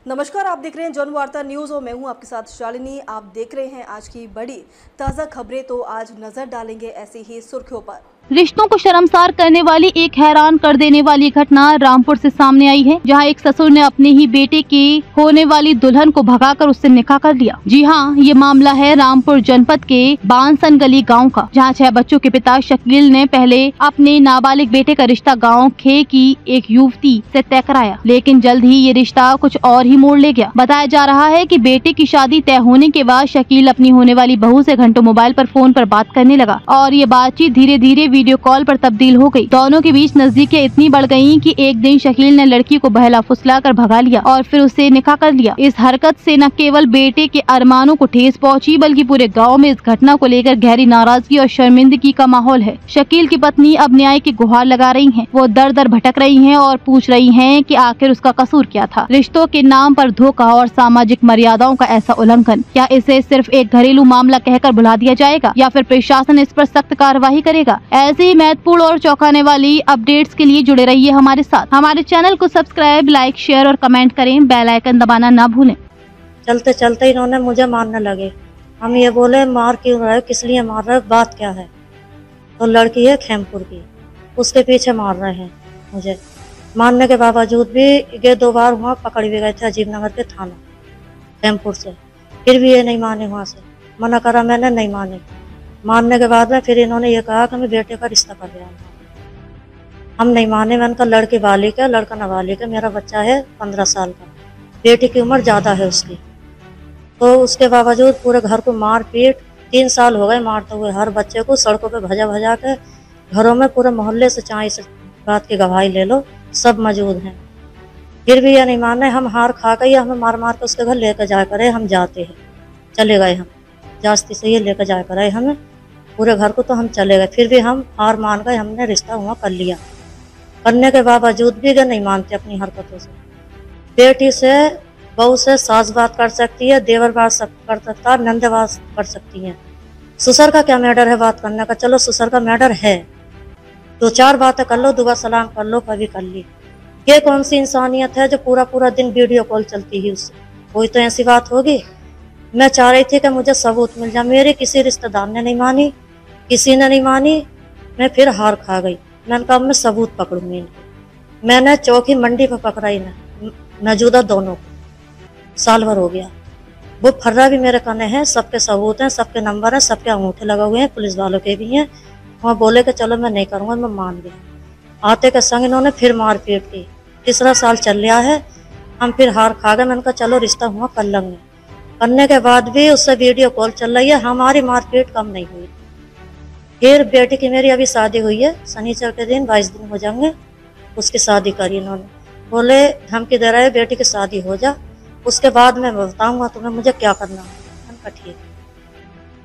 नमस्कार, आप देख रहे हैं जन वार्ता न्यूज और मैं हूं आपके साथ शालिनी। आप देख रहे हैं आज की बड़ी ताज़ा खबरें। तो आज नजर डालेंगे ऐसी ही सुर्खियों पर। रिश्तों को शर्मसार करने वाली एक हैरान कर देने वाली घटना रामपुर से सामने आई है, जहां एक ससुर ने अपने ही बेटे की होने वाली दुल्हन को भगाकर उससे निकाह कर लिया। जी हां, ये मामला है रामपुर जनपद के बांसन गली गांव का, जहां 6 बच्चों के पिता शकील ने पहले अपने नाबालिग बेटे का रिश्ता गांव खे की एक युवती से तय कराया, लेकिन जल्द ही ये रिश्ता कुछ और ही मोड़ ले गया। बताया जा रहा है कि बेटे की शादी तय होने के बाद शकील अपनी होने वाली बहू से घंटों मोबाइल पर फोन पर बात करने लगा और ये बातचीत धीरे धीरे वीडियो कॉल पर तब्दील हो गई। दोनों के बीच नजदीकियां इतनी बढ़ गईं कि एक दिन शकील ने लड़की को बहला फुसलाकर भगा लिया और फिर उससे निकाह कर लिया। इस हरकत से न केवल बेटे के अरमानों को ठेस पहुंची, बल्कि पूरे गांव में इस घटना को लेकर गहरी नाराजगी और शर्मिंदगी का माहौल है। शकील की पत्नी अब न्याय की गुहार लगा रही हैं। वो दर दर भटक रही हैं और पूछ रही हैं कि आखिर उसका कसूर क्या था। रिश्तों के नाम पर धोखा और सामाजिक मर्यादाओं का ऐसा उल्लंघन, क्या इसे सिर्फ एक घरेलू मामला कहकर भुला दिया जाएगा या फिर प्रशासन इस पर सख्त कार्रवाई करेगा? ऐसी महत्वपूर्ण और चौंकाने वाली अपडेट्स के लिए जुड़े रहिए हमारे साथ। हमारे चैनल को सब्सक्राइब, लाइक, शेयर और कमेंट करें। बेल आइकन दबाना ना भूलें। चलते चलते इन्होंने मुझे मारने लगे। हम ये बोले मार क्यों रहे हो, किस लिए मार रहे हो, बात क्या है? तो लड़की है खेमपुर की, उसके पीछे मार रहे हैं मुझे। मारने के बावजूद भी ये 2 बार वहाँ पकड़ भी गए थे अजीबनगर के थाना खेमपुर से, फिर भी ये नहीं माने। वहाँ से मना करा मैंने, नहीं माने। मानने के बाद में फिर इन्होंने ये कहा कि मैं बेटे का रिश्ता कर रहा हूँ। हम नहीं माने। मैंने कहा लड़की बालिग है, लड़का नाबालिग है, मेरा बच्चा है 15 साल का, बेटी की उम्र ज़्यादा है उसकी। तो उसके बावजूद पूरे घर को मार पीट, 3 साल हो गए मारते हुए। हर बच्चे को सड़कों पे भजा भजा के, घरों में पूरे मोहल्ले से चाहे इस बात की गवाही ले लो, सब मौजूद हैं। फिर भी ये नहीं माने। हम हार खा गए, हमें मार मार के उसके घर लेकर जाया करे। हम जाते हैं, चले गए। हम जास्ती से ये लेकर जाया करे हमें पूरे घर को, तो हम चले गए। फिर भी हम हार मान गए, हमने रिश्ता हुआ कर लिया। करने के बावजूद भी ये नहीं मानते अपनी हरकतों से। बेटी से, बहू से सास बात कर सकती है, देवर बात कर सकता है, नंद बात कर सकती है। ससुर का क्या मैटर है बात करने का? चलो ससुर का मैटर है, 2-4 बातें कर लो, दुआ सलाम कर लो, कभी कर ली। ये कौन सी इंसानियत है जो पूरा पूरा दिन वीडियो कॉल चलती है उससे? कोई तो ऐसी बात होगी। मैं चाह रही थी कि मुझे सबूत मिल जाए। मेरे किसी रिश्तेदार ने नहीं मानी, किसी ने नहीं मानी। मैं फिर हार खा गई। मैंने कहा मैं सबूत पकड़ूंगी इनको। मैंने चौकी मंडी पर पकड़ा इन्हें, मौजूदा दोनों को। साल भर हो गया। वो फर्रा भी मेरे कने हैं, सबके सबूत हैं, सबके नंबर हैं, सबके अंगूठे लगे हुए हैं, पुलिस वालों के भी हैं। वहाँ बोले कि चलो मैं नहीं करूँगा, मैं मान गया। आते के संग इन्होंने फिर मार पीट की। 3रा साल चल रहा है। हम फिर हार खा गए। मैंने कहा चलो रिश्ता हुआ कर लेंगे। करने के बाद भी उससे वीडियो कॉल चल रही है। हमारी मारपीट कम नहीं हुई। फिर बेटी की मेरी अभी शादी हुई है, शनिचर के दिन 22 दिन हो जाएंगे, उसकी शादी करी इन्होंने। बोले धमकी दे रहे बेटी की शादी हो जा, उसके बाद मैं बताऊंगा तुम्हें मुझे क्या करना है। मैंने कहा ठीक।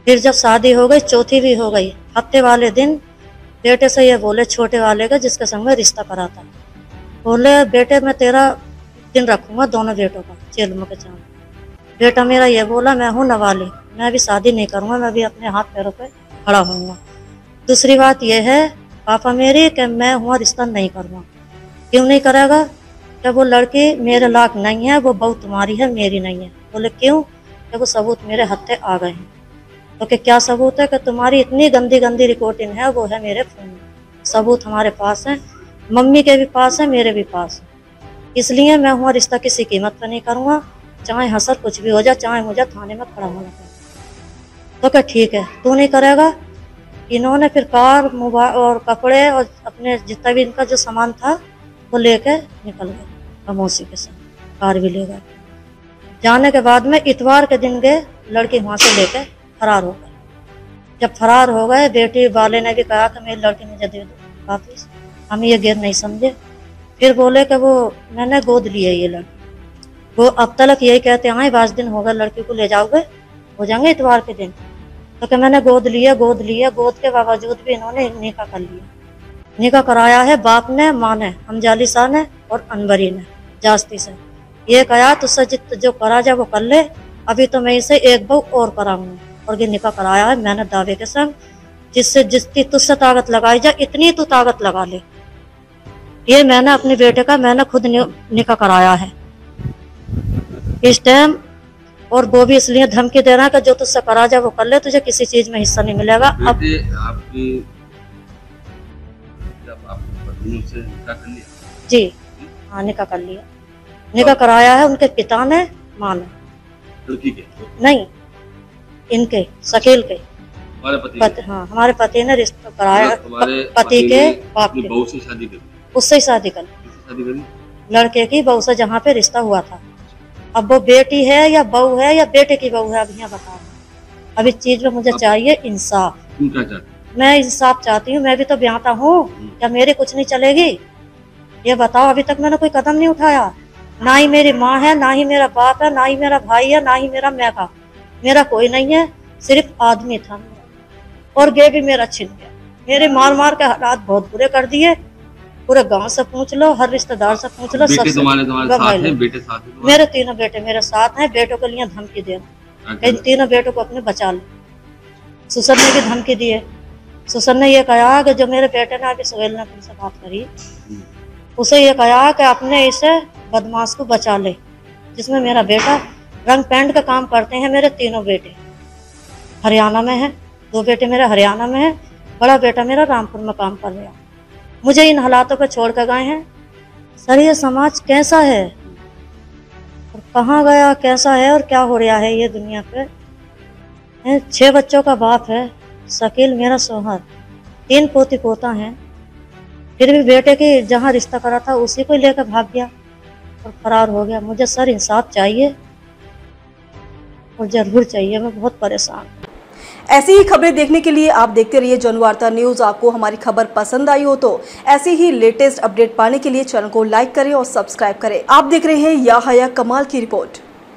फिर जब शादी हो गई, चौथी भी हो गई, हफ्ते वाले दिन बेटे से ये बोले, छोटे वाले का जिसके संग में रिश्ता कराता, बोले बेटे मैं तेरा दिन रखूंगा दोनों बेटों का चेलम के चांद। बेटा मेरा ये बोला मैं हूँ नाबालिग, मैं अभी शादी नहीं करूँगा, मैं भी अपने हाथ पैरों पे खड़ा होऊंगा। दूसरी बात यह है पापा मेरी कि मैं हुआ रिश्ता नहीं करूँगा। क्यों नहीं करेगा? कि वो लड़की मेरे लायक नहीं है, वो बहू तुम्हारी है, मेरी नहीं है। बोले क्यों? कि वो सबूत मेरे हत्थे आ गए हैं। तो कि क्या सबूत है? कि तुम्हारी इतनी गंदी गंदी रिकॉर्डिंग है, वो है मेरे फ़ोन में। सबूत हमारे पास है, मम्मी के भी पास है, मेरे भी पास है। इसलिए मैं हुआ रिश्ता किसी कीमत पर नहीं करूँगा, चाहे हसर कुछ भी हो जाए, चाहे मुझे थाने में खड़ा होना पड़े। तो क्या ठीक है, तू नहीं करेगा? इन्होंने फिर कार, मोबाइल और कपड़े और अपने जितना भी इनका जो सामान था वो लेके निकल गए खामोशी के साथ। कार भी ले गए। जाने के बाद में इतवार के दिन गए, लड़की वहाँ से लेके फरार हो गए। जब फरार हो गए, बेटी वाले ने भी कहा कि मेरी लड़की मुझे दे दो वापिस। हम ये गैर नहीं समझे। फिर बोले कि वो मैंने गोद ली है ये लड़की। वो अब तक यही कहते हैं 22 दिन हो गए, लड़की को ले जाओगे, हो जाएंगे इतवार के दिन। तो कि मैंने गोद लिया, गोद लिया। गोद के बावजूद भी इन्होंने निकाह कर लिया। निकाह कराया है बाप ने, माँ ने, हमजाली शाह ने और अनवरी ने जास्ती से। ये कहा तुझसे जित जो करा जाए वो कर ले, अभी तो मैं इसे एक बहू और कराऊंगा। और ये निकाह कराया है मैंने दावे के संग, जिससे जिसकी तुझसे ताकत लगाई जाए इतनी तू ताकत लगा ले। ये मैंने अपने बेटे का मैंने खुद निकाह कराया है। इस टाइम। और वो भी इसलिए धमकी दे रहा है कि जो तुझसे करा जाए वो कर ले, तुझे किसी चीज में हिस्सा नहीं मिलेगा। अब आपकी पत्नी से निकाह कर लिया? जी हाँ, निकाह कर लिया। निकाह कराया है उनके पिता ने, माँ ने। लड़की के? नहीं, इनके शकील के। हाँ, हमारे पति ने रिश्ता कराया, पति के बाप के। बहू से शादी कर? उससे ही शादी कर, लड़के की बहू से, जहाँ पे रिश्ता हुआ था। अब वो बेटी है या बहू है या बेटे की बहू है, अब यहाँ बताओ। अब इस चीज में मुझे चाहिए इंसाफ। मैं इंसाफ चाहती हूँ, मैं भी तो ब्याहता हूँ, क्या मेरी कुछ नहीं चलेगी? ये बताओ। अभी तक मैंने कोई कदम नहीं उठाया, ना ही मेरी माँ है, ना ही मेरा बाप है, ना ही मेरा भाई है, ना ही मेरा मैका। मेरा कोई नहीं है, सिर्फ आदमी था और गे भी मेरा छिन गया। मेरे मार मार के हालात बहुत बुरे कर दिए। पूरे गांव से पूछ लो, हर रिश्तेदार से पूछ लो। बेटे तुम्हारे साथ हैं? बेटे साथ हैं? मेरे तीनों बेटे मेरे साथ हैं। बेटों के लिए धमकी देना, इन तीनों बेटों को अपने बचा लो। सुसर ने भी धमकी दी है। सुसर ने ये कहा कि जो मेरे बेटे ने अभी सुहेल ने तुमसे बात करी, उसे ये कहा कि अपने इसे बदमाश को बचा ले, जिसमें मेरा बेटा रंग पेंट का काम करते हैं। मेरे तीनों बेटे हरियाणा में है, 2 बेटे मेरे हरियाणा में है, बड़ा बेटा मेरा रामपुर में काम कर रहा। मुझे इन हालातों पर छोड़ कर गए हैं। सर ये समाज कैसा है और कहाँ गया, कैसा है और क्या हो रहा है ये दुनिया पे। 6 बच्चों का बाप है, शकील मेरा शौहर, 3 पोती पोता हैं। फिर भी बेटे की जहाँ रिश्ता करा था उसी को लेकर भाग गया और फरार हो गया। मुझे सर इंसाफ चाहिए और जरूर चाहिए, मैं बहुत परेशान। ऐसी ही खबरें देखने के लिए आप देखते रहिए जनवार्ता न्यूज। आपको हमारी खबर पसंद आई हो तो ऐसी ही लेटेस्ट अपडेट पाने के लिए चैनल को लाइक करें और सब्सक्राइब करें। आप देख रहे हैं या हया कमाल की रिपोर्ट।